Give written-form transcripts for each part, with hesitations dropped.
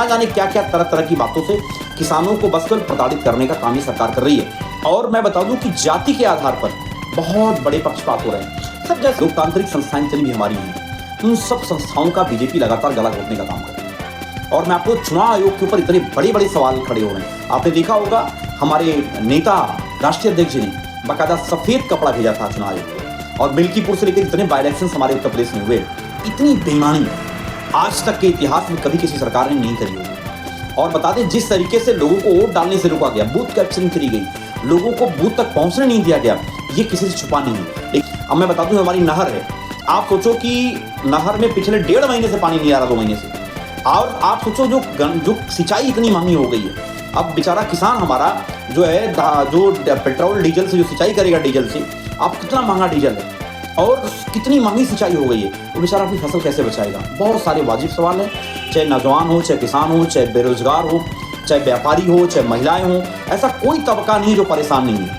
जाने क्या क्या तरह तरह की बातों से किसानों को बस केवल प्रताड़ित करने का काम ही सरकार कर रही है। और मैं बता दूं कि जाति के आधार पर बहुत बड़े पक्षपात हो रहे हैं। सब जैसे लोकतांत्रिक संस्थाएं जितनी भी हमारी हैं, उन सब संस्थाओं का बीजेपी लगातार गला घोटने का काम कर रही है। और मैं आपको चुनाव आयोग के ऊपर इतने बड़े बड़े सवाल खड़े हो रहे हैं। आपने देखा होगा हमारे नेता राष्ट्रीय अध्यक्ष जी ने बाकायदा सफेद कपड़ा भेजा था चुनाव आयोग को, और मिल्कीपुर से लेकर जितने बाई इलेक्शन हमारे उत्तर प्रदेश में हुए, इतनी बेईमानी आज तक के इतिहास में कभी किसी सरकार ने नहीं करी होगी। और बता दें, जिस तरीके से लोगों को वोट डालने से रोका गया, बूथ कैप्चरिंग करी गई, लोगों को बूथ तक पहुंचने नहीं दिया गया, ये किसी से छुपा नहीं है। लेकिन अब मैं बता दूं, हमारी नहर है, आप सोचो कि नहर में पिछले 1.5 महीने से पानी नहीं आ रहा, 2 महीने से। और आप सोचो जो सिंचाई इतनी महंगी हो गई है, अब बेचारा किसान हमारा जो है, जो पेट्रोल डीजल से जो सिंचाई करेगा, डीजल से अब कितना महंगा डीजल है और कितनी महंगी सिंचाई हो गई है, वो बेचारा अपनी फसल कैसे बचाएगा। बहुत सारे वाजिब सवाल हैं, चाहे नौजवान हो, चाहे किसान हो, चाहे बेरोजगार हो, चाहे व्यापारी हो, चाहे महिलाएं हो, ऐसा कोई तबका नहीं जो परेशान नहीं है।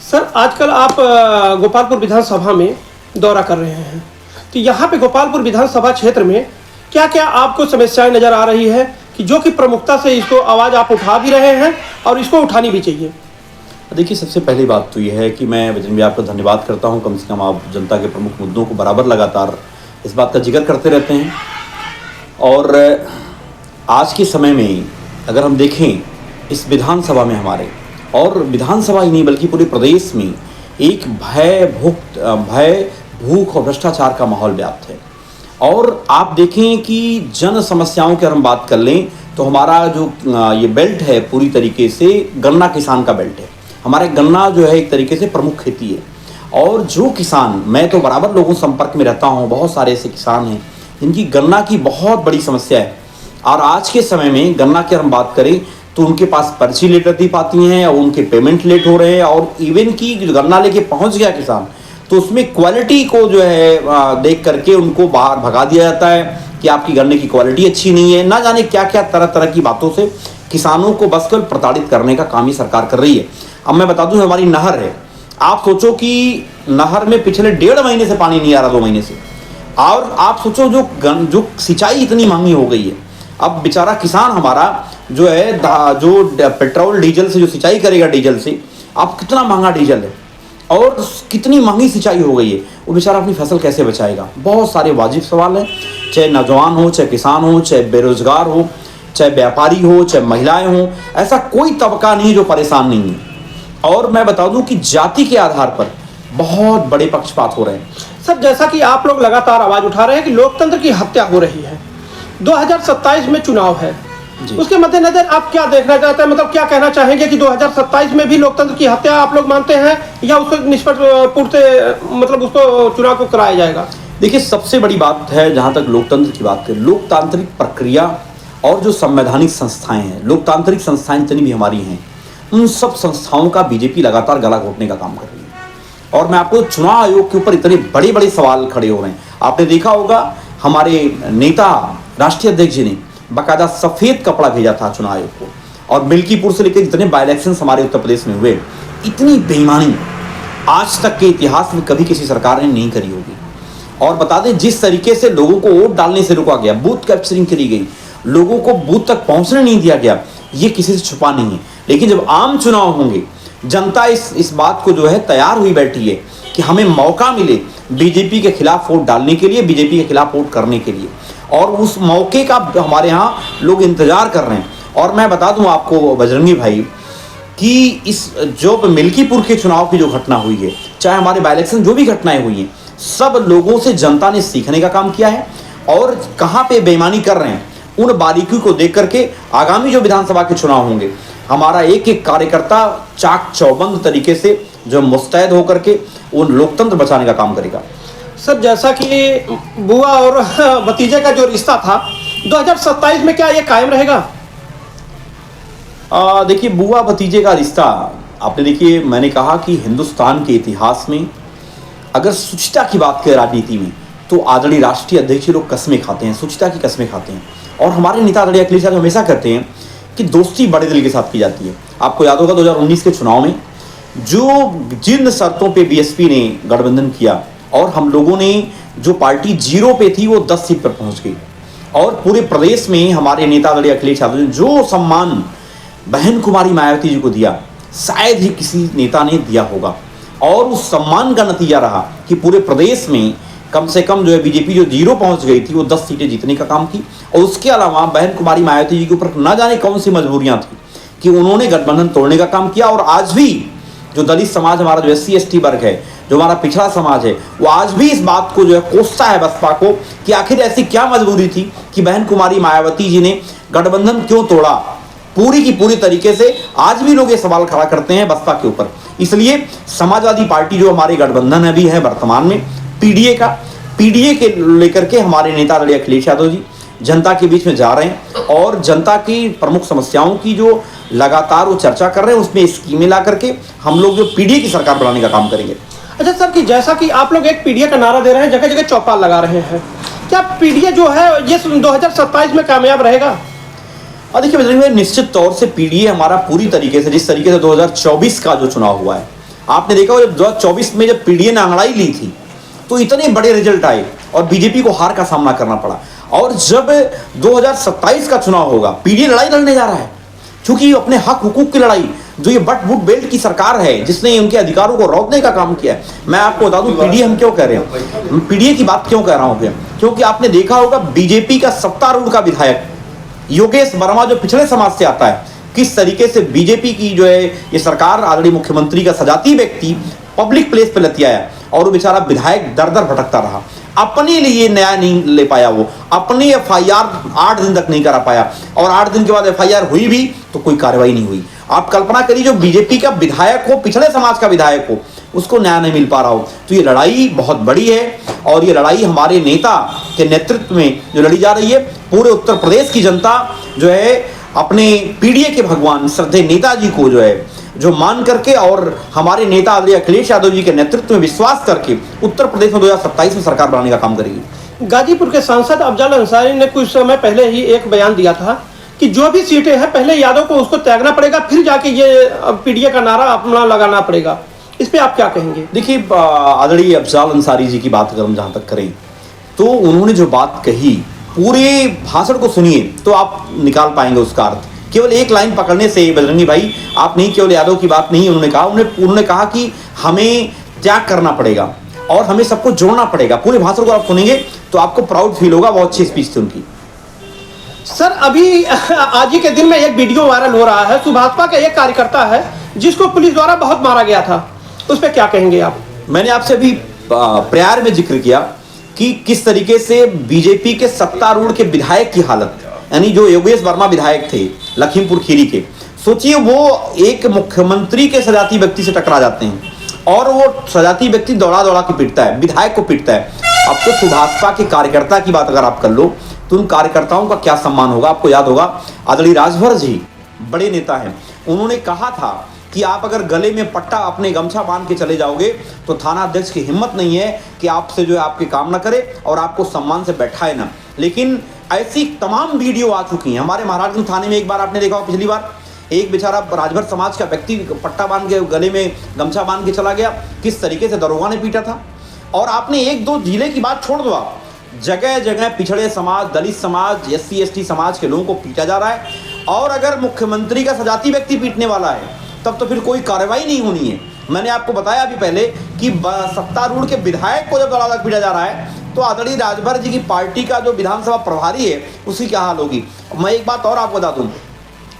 सर, आजकल आप गोपालपुर विधानसभा में दौरा कर रहे हैं, तो यहाँ पे गोपालपुर विधानसभा क्षेत्र में क्या क्या आपको समस्याएं नजर आ रही है कि जो कि प्रमुखता से इसको आवाज़ आप उठा भी रहे हैं और इसको उठानी भी चाहिए? देखिए, सबसे पहली बात तो यह है कि मैं बजरंग भाई आपका धन्यवाद करता हूं। कम से कम आप जनता के प्रमुख मुद्दों को बराबर लगातार इस बात का जिक्र करते रहते हैं। और आज के समय में अगर हम देखें, इस विधानसभा में हमारे, और विधानसभा ही नहीं बल्कि पूरे प्रदेश में एक भय, भूख और भ्रष्टाचार का माहौल व्याप्त है। और आप देखें कि जन समस्याओं की अगर हम बात कर लें तो हमारा जो ये बेल्ट है पूरी तरीके से गन्ना किसान का बेल्ट है। हमारे गन्ना जो है एक तरीके से प्रमुख खेती है। और जो किसान, मैं तो बराबर लोगों के संपर्क में रहता हूँ, बहुत सारे ऐसे किसान हैं जिनकी गन्ना की बहुत बड़ी समस्या है। और आज के समय में गन्ना की हम बात करें तो उनके पास पर्ची लेट रहती पाती हैं, और उनके पेमेंट लेट हो रहे हैं। और इवन की गन्ना लेके पहुँच गया किसान तो उसमें क्वालिटी को जो है देख करके उनको बाहर भगा दिया जाता है कि आपकी गन्ने की क्वालिटी अच्छी नहीं है। ना जाने क्या क्या तरह तरह की बातों से किसानों को बस केवल प्रताड़ित करने का काम ही सरकार कर रही है। अब मैं बता दूं, हमारी नहर है, आप सोचो कि नहर में पिछले 1.5 महीने से पानी नहीं आ रहा, 2 महीने से। और आप सोचो जो सिंचाई इतनी महंगी हो गई है, अब बेचारा किसान हमारा जो है, जो पेट्रोल डीजल से जो सिंचाई करेगा, डीजल से अब कितना महंगा डीजल है और कितनी महंगी सिंचाई हो गई है, वो बेचारा अपनी फसल कैसे बचाएगा। बहुत सारे वाजिब सवाल हैं, चाहे नौजवान हो, चाहे किसान हो, चाहे बेरोजगार हो, चाहे व्यापारी हो, चाहे महिलाएं हो, ऐसा कोई तबका नहीं जो परेशान नहीं है। और मैं बता दूं कि जाति के आधार पर बहुत बड़े पक्षपात हो रहे हैं। सर, जैसा कि आप लोग लगातार आवाज उठा रहे हैं कि लोकतंत्र की हत्या हो रही है, 2027 में चुनाव है, उसके मद्देनजर आप क्या देखना चाहते हैं? मतलब क्या कहना चाहेंगे कि 2027 में भी लोकतंत्र की हत्या आप लोग मानते हैं, या उसको निष्पक्ष मतलब उसको चुनाव को कराया जाएगा? देखिए, सबसे बड़ी बात है, जहां तक लोकतंत्र की बात करें, लोकतांत्रिक प्रक्रिया और जो संवैधानिक संस्थाएं हैं, लोकतांत्रिक संस्थाएं जितनी भी हमारी हैं, उन सब संस्थाओं का बीजेपी लगातार गला घोटने का काम कर रही है। और मैं आपको चुनाव आयोग के ऊपर इतने बड़े बड़े सवाल खड़े हो रहे हैं। आपने देखा होगा हमारे नेता राष्ट्रीय अध्यक्ष जी ने बाकायदा सफेद कपड़ा भेजा था चुनाव आयोग को, और मिल्कीपुर से लेकर जितने बाई इलेक्शन हमारे उत्तर प्रदेश में हुए, इतनी बेईमानी आज तक के इतिहास में कभी किसी सरकार ने नहीं करी होगी। और बता दें, जिस तरीके से लोगों को वोट डालने से रोका गया, बूथ कैप्चरिंग करी गई, लोगों को बूथ तक पहुंचने नहीं दिया गया, ये किसी से छुपा नहीं है। लेकिन जब आम चुनाव होंगे, जनता इस बात को जो है तैयार हुई बैठी है कि हमें मौका मिले बीजेपी के खिलाफ वोट डालने के लिए, बीजेपी के खिलाफ वोट करने के लिए, और उस मौके का हमारे यहाँ लोग इंतजार कर रहे हैं। और मैं बता दूं आपको बजरंगी भाई कि इस जो मिल्कीपुर के चुनाव की जो घटना हुई है, चाहे हमारे बाई इलेक्शन जो भी घटनाएं हुई हैं, सब लोगों से जनता ने सीखने का काम किया है। और कहाँ पे बेईमानी कर रहे हैं, उन बारीकियों को देख करके आगामी जो विधानसभा के चुनाव होंगे, हमारा एक एक कार्यकर्ता चाक चौबंद तरीके से जो मुस्तैद होकर के उन लोकतंत्र बचाने का काम करेगा। सर, जैसा कि बुआ और भतीजे का जो रिश्ता था, 2027 में क्या ये कायम रहेगा? देखिए, बुआ भतीजे का रिश्ता, आपने देखिए, मैंने कहा कि हिंदुस्तान के इतिहास में अगर शुचिता की बात करें राजनीति में, तो आदरणीय राष्ट्रीय अध्यक्ष लोग कस्में खाते हैं, शुचिता की कस्में खाते हैं। और हमारे नेता आदरणीय अखिलेश यादव हमेशा कहते हैं कि दोस्ती बड़े दिल के साथ की जाती है। आपको याद होगा 2019 के चुनाव में जो जिन शर्तों पे बीएसपी ने गठबंधन किया और हम लोगों ने जो पार्टी जीरो पे थी वो 10 सीट पर पहुंच गई, और पूरे प्रदेश में हमारे नेता आदरणीय अखिलेश यादव ने जो सम्मान बहन कुमारी मायावती जी को दिया शायद ही किसी नेता ने दिया होगा, और उस सम्मान का नतीजा रहा कि पूरे प्रदेश में कम से कम जो है बीजेपी जो जीरो पहुंच गई थी वो 10 सीटें जीतने का काम की। और उसके अलावा बहन कुमारी मायावती जी के ऊपर न जाने कौन सी मजबूरियां थी कि उन्होंने गठबंधन तोड़ने का काम किया, और आज भी जो दलित समाज हमारा जो SC/ST वर्ग है, जो हमारा पिछड़ा समाज है, वो आज भी इस बात को जो है कोसता है बसपा को कि आखिर ऐसी क्या मजबूरी थी कि बहन कुमारी मायावती जी ने गठबंधन क्यों तोड़ा। पूरी की पूरी तरीके से आज भी लोग ये सवाल खड़ा करते हैं बसपा के ऊपर। इसलिए समाजवादी पार्टी जो हमारे गठबंधन अभी है वर्तमान में पीडीए के लेकर के हमारे नेता आदरणीय अखिलेश यादव जी जनता के बीच में जा रहे हैं, और जनता की प्रमुख समस्याओं की जो लगातार वो चर्चा कर रहे हैं उसमें स्कीमें ला करके हम लोग जो पीडीए की सरकार बनाने का काम करेंगे। अच्छा सर, कि जैसा कि आप लोग एक पीडीए का नारा दे रहे हैं, जगह जगह चौपाल लगा रहे हैं, क्या पीडीए जो है ये 2027 में कामयाब रहेगा? और देखिए बजरंग भाई, निश्चित तौर से पीडीए हमारा पूरी तरीके से जिस तरीके से 2024 का जो चुनाव हुआ है, आपने देखा हो जब 2024 में जब पीडीए ने अंगड़ाई ली थी तो इतने बड़े रिजल्ट आए और बीजेपी को हार का सामना करना पड़ा। और जब 2027 का चुनाव होगा पीडीए लड़ाई लड़ने जा रहा है, क्योंकि अपने हक हुकूक की लड़ाई, जो ये बट बूट बेल्ट की सरकार है जिसने उनके अधिकारों को रोकने का काम किया है। मैं आपको बता दूं पीडीए हम क्यों कह रहे हैं, पीडीए की बात क्यों कह रहा हूं, क्योंकि आपने देखा होगा बीजेपी का सत्तारूढ़ का विधायक योगेश वर्मा जो पिछड़े समाज से आता है, किस तरीके से बीजेपी की जो है ये सरकार आदरणीय मुख्यमंत्री का सजाती व्यक्ति पब्लिक प्लेस पे लतियाया, और वो बेचारा विधायक दर दर भटकता रहा, अपने लिए न्याय नहीं ले पाया, वो अपनी FIR 8 दिन तक नहीं करा पाया, और 8 दिन के बाद FIR हुई भी तो कोई कार्रवाई नहीं हुई। आप कल्पना करिए जो बीजेपी का विधायक हो, पिछड़े समाज का विधायक हो, उसको न्याय नहीं मिल पा रहा हो। तो ये लड़ाई बहुत बड़ी है, और ये लड़ाई हमारे नेता के नेतृत्व में जो लड़ी जा रही है, पूरे उत्तर प्रदेश की जनता जो है अपने पीडीए के भगवान श्रद्धेय नेताजी को जो है जो मान करके और हमारे नेता आदरणीय अखिलेश यादव जी के नेतृत्व में विश्वास करके उत्तर प्रदेश में 2027 में सरकार बनाने का काम करेगी। गाजीपुर के सांसद अफजल अंसारी ने कुछ समय पहले ही एक बयान दिया था कि जो भी सीटें हैं पहले यादव को उसको त्यागना पड़ेगा, फिर जाके ये पीडीए का नारा अपना लगाना पड़ेगा। इस पे आप क्या कहेंगे? देखिए आदरणीय अफजल अंसारी जी की बात अगर हम जहाँ तक करें तो उन्होंने जो बात कही, पूरे भाषण को सुनिए तो आप निकाल पाएंगे उसका अर्थ। केवल एक लाइन पकड़ने से बजरंगी भाई आप नहीं, केवल यादव की बात नहीं उन्होंने कहा, उन्होंने कहा कि हमें त्याग करना पड़ेगा और हमें सबको जोड़ना पड़ेगा। पूरे भाषण को आप सुनेंगे तो आपको प्राउड फील होगा, बहुत अच्छी स्पीच थी उनकी। सर अभी आज ही के दिन में एक वीडियो वायरल हो रहा है, सुभाषपा का एक कार्यकर्ता है जिसको पुलिस द्वारा बहुत मारा गया था, उस पर क्या कहेंगे आप? मैंने आपसे अभी प्रयार में जिक्र किया कि किस तरीके से बीजेपी के सत्तारूढ़ के विधायक की हालत, यानी जो योगेश वर्मा विधायक थे लखीमपुर खीरी के, सोचिए वो एक मुख्यमंत्री के सजाती व्यक्ति से टकरा जाते हैं और वो सजाती व्यक्ति दौड़ा दौड़ा के पीटता है, विधायक को पीटता है। अब तो सुभाषपा के कार्यकर्ता की बात अगर आप कर लो तो उन कार्यकर्ताओं का क्या सम्मान होगा। आपको याद होगा आदरणीय राजभर जी बड़े नेता हैं, उन्होंने कहा था कि आप अगर गले में पट्टा अपने गमछा बांध के चले जाओगे तो थाना अध्यक्ष की हिम्मत नहीं है कि आपसे जो है आपके काम ना करे और आपको सम्मान से बैठाए ना। लेकिन ऐसी तमाम वीडियो आ चुकी हैं। हमारे महाराजगंज थाने में एक बार आपने देखा हो, पिछली बार एक बेचारा राजभर समाज का व्यक्ति पट्टा बांध के गले में गमछा बांध के चला गया, किस तरीके से दरोगा ने पीटा था। और आपने एक दो जिले की बात छोड़ दो, आप जगह जगह पिछड़े समाज, दलित समाज, SC/ST समाज के लोगों को पीटा जा रहा है। और अगर मुख्यमंत्री का सजाती व्यक्ति पीटने वाला है तब तो फिर कोई कार्रवाई नहीं होनी है। मैंने आपको बताया अभी पहले कि सत्तारूढ़ के विधायक को जब दौड़ा पीटा जा रहा है तो आदरणीय राजभर जी की पार्टी का जो विधानसभा प्रभारी है उसकी क्या हाल होगी। मैं एक बात और आपको बता दूं,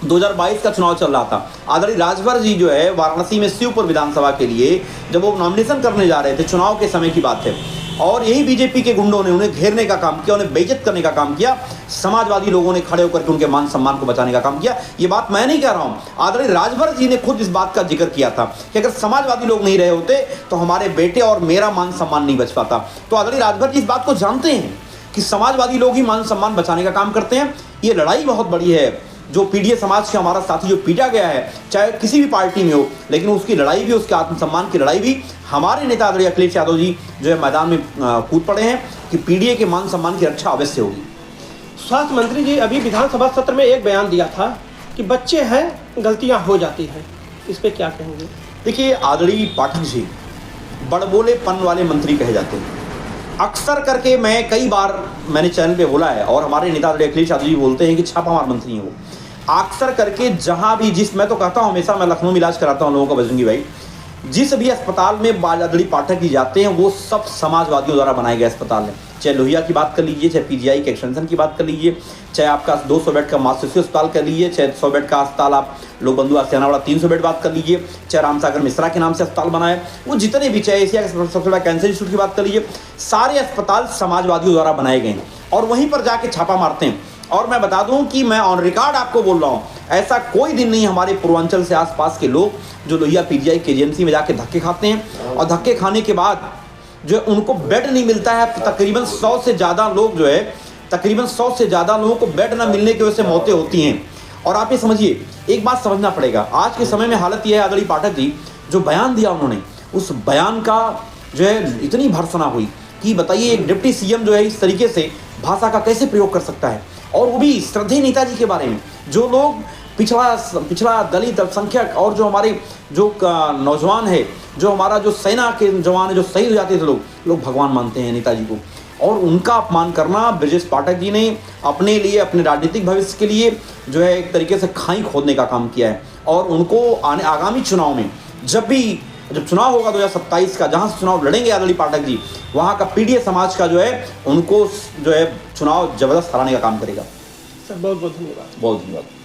2022 का चुनाव चल रहा था, आदरणीय राजभर जी जो है वाराणसी में शिवपुर विधानसभा के लिए जब वो नॉमिनेशन करने जा रहे थे, चुनाव के समय की बात है, और यही बीजेपी के गुंडों ने उन्हें घेरने का काम किया, उन्हें बेइज्जत करने का काम किया। समाजवादी लोगों ने खड़े होकर के उनके मान सम्मान को बचाने का काम किया। ये बात मैं नहीं कह रहा हूं, आदरणीय राजभर जी ने खुद इस बात का जिक्र किया था कि अगर समाजवादी लोग नहीं रहे होते तो हमारे बेटे और मेरा मान सम्मान नहीं बच पाता। तो आदरणीय राजभर जी इस बात को जानते हैं कि समाजवादी लोग ही मान सम्मान बचाने का काम करते हैं। ये लड़ाई बहुत बड़ी है, जो पीडीए समाज के हमारा साथी जो पीटा गया है, चाहे किसी भी पार्टी में हो, लेकिन उसकी लड़ाई भी, उसके आत्मसम्मान की लड़ाई भी हमारे नेता आदरणीय अखिलेश यादव जी जो है मैदान में कूद पड़े हैं कि पीडीए के मान सम्मान की रक्षा अवश्य होगी। स्वास्थ्य मंत्री जी अभी विधानसभा सत्र में एक बयान दिया था कि बच्चे हैं, गलतियां हो जाती हैं, इस पे क्या कहेंगे? देखिए, आदरणीय पाठक जी बड़बोलेपन वाले मंत्री कहे जाते हैं। अक्सर करके मैं कई बार मैंने चैनल पे बोला है और हमारे नेता अखिलेश यादव जी बोलते हैं कि छापामार मंत्री हैं वो। अक्सर करके जहां भी मैं तो कहता हूं हमेशा, मैं लखनऊ में इलाज कराता हूं लोगों का बजरंगी भाई, जिस भी अस्पताल में आदरणीय पाठक जी जाते हैं वो सब समाजवादियों द्वारा बनाए गए अस्पताल हैं। चाहे लोहिया की बात कर लीजिए, चाहे पीजीआई के एक्सटेंशन की बात कर लीजिए, चाहे आपका 200 बेड का मास्टर अस्पताल कर लीजिए, चाहे 100 बेड का अस्पताल आप लोक बंधु आसियाना वाला 300 बेड बात कर लीजिए, चाहे रामसागर मिश्रा के नाम से अस्पताल बनाए, वो जितने भी, चाहे एशिया का सबसे बड़ा कैंसर इंस्टीट्यूट की बात कर लीजिए, सारे अस्पताल समाजवादियों द्वारा बनाए गए हैं और वहीं पर जाके छापा मारते हैं। और मैं बता दूं कि मैं ऑन रिकॉर्ड आपको बोल रहा हूं, ऐसा कोई दिन नहीं हमारे पूर्वांचल से आसपास के लोग जो लोहिया पीजीआई केजीएमसी में जाके धक्के खाते हैं और धक्के खाने के बाद जो उनको बेड नहीं मिलता है। तकरीबन 100 से ज़्यादा लोग जो है, तकरीबन 100 से ज़्यादा लोगों को बेड ना मिलने की वजह से मौतें होती हैं। और आप ये समझिए, एक बात समझना पड़ेगा, आज के समय में हालत यह है, आदरणीय पाठक जी जो बयान दिया उन्होंने, उस बयान का जो है इतनी भर्त्सना हुई कि बताइए एक डिप्टी सीएम जो है इस तरीके से भाषा का कैसे प्रयोग कर सकता है, और वो भी श्रद्धेय नेताजी के बारे में। जो लोग पिछड़ा दलित अल्पसंख्यक और जो हमारे जो नौजवान है, जो हमारा जो सेना के जवान है जो शहीद हो जाते थे, लोग भगवान मानते हैं नेताजी को, और उनका अपमान करना ब्रजेश पाठक जी ने अपने लिए, अपने राजनीतिक भविष्य के लिए जो है एक तरीके से खाई खोदने का काम किया है। और उनको आगामी चुनाव में जब चुनाव होगा 2027 का, जहां से चुनाव लड़ेंगे आदरणीय पाठक जी, वहां का पीडीए समाज का जो है उनको जो है चुनाव जबरदस्त हराने का काम करेगा। सर बहुत बहुत धन्यवाद। बहुत धन्यवाद।